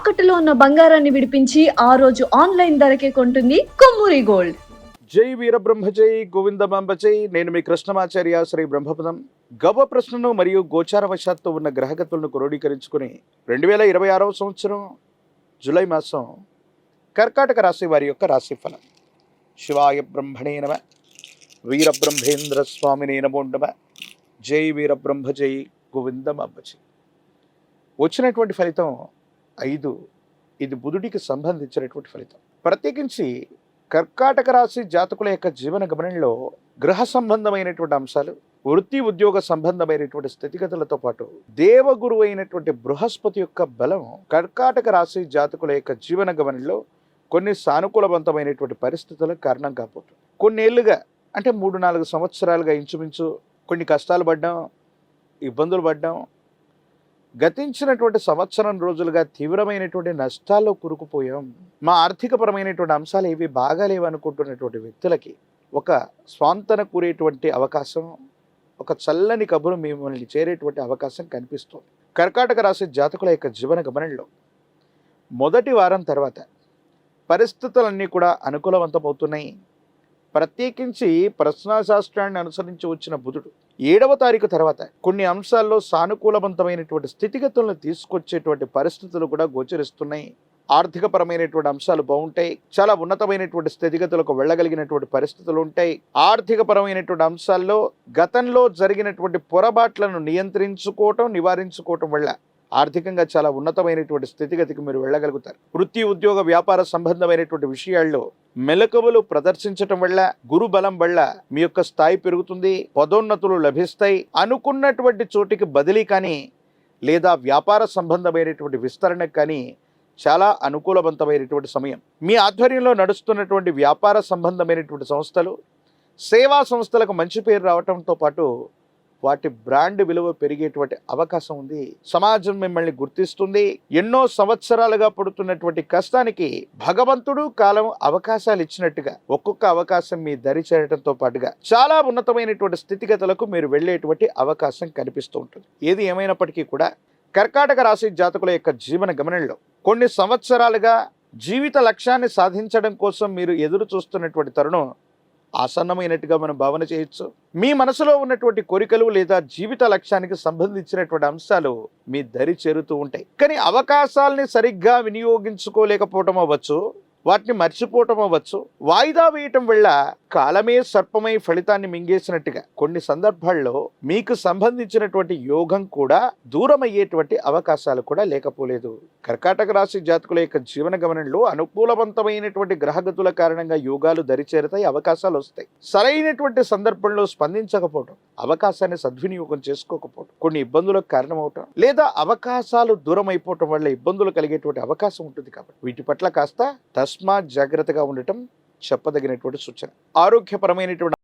తాకట్టులో ఉన్న బంగారాన్ని విడిపించి ఆ రోజు ఆన్లైన్ ధరకే కొంటుంది కొమ్మూరి గోల్డ్. జై వీరబ్రహ్మ జై గోవిందమాంబ జై. నేను మీ కృష్ణమాచార్య శ్రీ బ్రహ్మపదం. గవ ప్రశ్నను మరియు గోచారవశాత్తు ఉన్న గ్రహగతులను క్రోడీకరించుకుని 2026వ సంవత్సరం జూలై మాసం కర్కాటక రాశి వారి యొక్క రాశిఫలం. శివాయ బ్రహ్మణే నమ, వీరబ్రహ్మేంద్ర స్వామినే నమో నమ. జై వీరబ్రహ్మ జై గోవిందమాంబ జై. వచ్చినటువంటి ఫలితం 5. ఇది బుధుడికి సంబంధించినటువంటి ఫలితం. ప్రత్యేకించి కర్కాటక రాశి జాతకుల యొక్క జీవన గమనంలో గృహ సంబంధమైనటువంటి అంశాలు, వృత్తి ఉద్యోగ సంబంధమైనటువంటి స్థితిగతులతో పాటు దేవగురు అయినటువంటి బృహస్పతి యొక్క బలం కర్కాటక రాశి జాతకుల యొక్క జీవన గమనంలో కొన్ని సానుకూలవంతమైనటువంటి పరిస్థితులకు కారణం కాబోతుంది. కొన్నేళ్లుగా అంటే 3-4 సంవత్సరాలుగా ఇంచుమించు కొన్ని కష్టాలు పడ్డాం, ఇబ్బందులు పడ్డాం. గతించినటువంటి సంవత్సరం రోజులుగా తీవ్రమైనటువంటి నష్టాల్లో కూరుకుపోయాం. మా ఆర్థికపరమైనటువంటి అంశాలు ఏవి బాగాలేవు అనుకుంటున్నటువంటి వ్యక్తులకి ఒక స్వాంతన కూరేటువంటి అవకాశం, ఒక చల్లని కబురు మిమ్మల్ని చేరేటువంటి అవకాశం కనిపిస్తుంది. కర్కాటక రాశి జాతకుల యొక్క జీవన గమనంలో మొదటి వారం తర్వాత పరిస్థితులన్నీ కూడా అనుకూలవంతమవుతున్నాయి. ప్రత్యేకించి ప్రశ్నాశాస్త్రాన్ని అనుసరించి వచ్చిన బుధుడు 7వ తారీఖు తర్వాత కొన్ని అంశాల్లో సానుకూలవంతమైనటువంటి స్థితిగతులను తీసుకొచ్చేటువంటి పరిస్థితులు కూడా గోచరిస్తున్నాయి. ఆర్థికపరమైనటువంటి అంశాలు బాగుంటాయి. చాలా ఉన్నతమైనటువంటి స్థితిగతులకు వెళ్ళగలిగినటువంటి పరిస్థితులు ఉంటాయి. ఆర్థికపరమైనటువంటి అంశాల్లో గతంలో జరిగినటువంటి పొరపాట్లను నివారించుకోవటం వల్ల ఆర్థికంగా చాలా ఉన్నతమైనటువంటి స్థితిగతికి మీరు వెళ్ళగలుగుతారు. వృత్తి ఉద్యోగ వ్యాపార సంబంధమైనటువంటి విషయాల్లో మెలకువలు ప్రదర్శించటం వల్ల, గురు బలం వల్ల మీ యొక్క స్థాయి పెరుగుతుంది, పదోన్నతులు లభిస్తాయి. అనుకున్నటువంటి చోటికి బదిలీ కానీ లేదా వ్యాపార సంబంధమైనటువంటి విస్తరణకు కానీ చాలా అనుకూలవంతమైనటువంటి సమయం. మీ ఆధ్వర్యంలో నడుస్తున్నటువంటి వ్యాపార సంబంధమైనటువంటి సంస్థలు, సేవా సంస్థలకు మంచి పేరు రావటంతో పాటు వాటి బ్రాండ్ విలువ పెరిగేటువంటి అవకాశం ఉంది. సమాజం మిమ్మల్ని గుర్తిస్తుంది. ఎన్నో సంవత్సరాలుగా పడుతున్నటువంటి కష్టానికి భగవంతుడు కాలం అవకాశాలు ఇచ్చినట్టుగా ఒక్కొక్క అవకాశం మీ దరి చేరడంతో పాటుగా చాలా ఉన్నతమైనటువంటి స్థితిగతులకు మీరు వెళ్ళేటువంటి అవకాశం కనిపిస్తూ ఉంటుంది. ఏది ఏమైనప్పటికీ కూడా కర్కాటక రాశి జాతకుల యొక్క జీవన గమనంలో కొన్ని సంవత్సరాలుగా జీవిత లక్ష్యాన్ని సాధించడం కోసం మీరు ఎదురు చూస్తున్నటువంటి తరుణం ఆసన్నమైనట్టుగా మనం భావన చేయొచ్చు. మీ మనసులో ఉన్నటువంటి కోరికలు లేదా జీవిత లక్ష్యానికి సంబంధించినటువంటి అంశాలు మీ దరి చేరుతూ ఉంటాయి. కానీ అవకాశాలని సరిగ్గా వినియోగించుకోలేకపోవటం అవ్వచ్చు, వాటిని మర్చిపోవటం అవ్వచ్చు, వాయిదా వేయటం వల్ల కాలమే సర్పమై ఫలితాన్ని మింగేసినట్టుగా కొన్ని సందర్భాల్లో మీకు సంబంధించినటువంటి యోగం కూడా దూరం అయ్యేటువంటి అవకాశాలు కూడా లేకపోలేదు. కర్కాటక రాశి జాతకుల యొక్క జీవన గమనంలో అనుకూలవంతమైనటువంటి గ్రహగతుల కారణంగా యోగాలు దరిచేరుతాయి, అవకాశాలు వస్తాయి. సరైనటువంటి సందర్భంలో స్పందించకపోవటం, అవకాశాన్ని సద్వినియోగం చేసుకోకపోవటం కొన్ని ఇబ్బందులకు కారణమవటం, లేదా అవకాశాలు దూరం అయిపోవటం వల్ల ఇబ్బందులు కలిగేటువంటి అవకాశం ఉంటుంది. కాబట్టి వీటి పట్ల కాస్త తస్మాత్ జాగ్రత్తగా ఉండటం చెప్పదగినటువంటి సూచన. ఆరోగ్యపరమైనటువంటి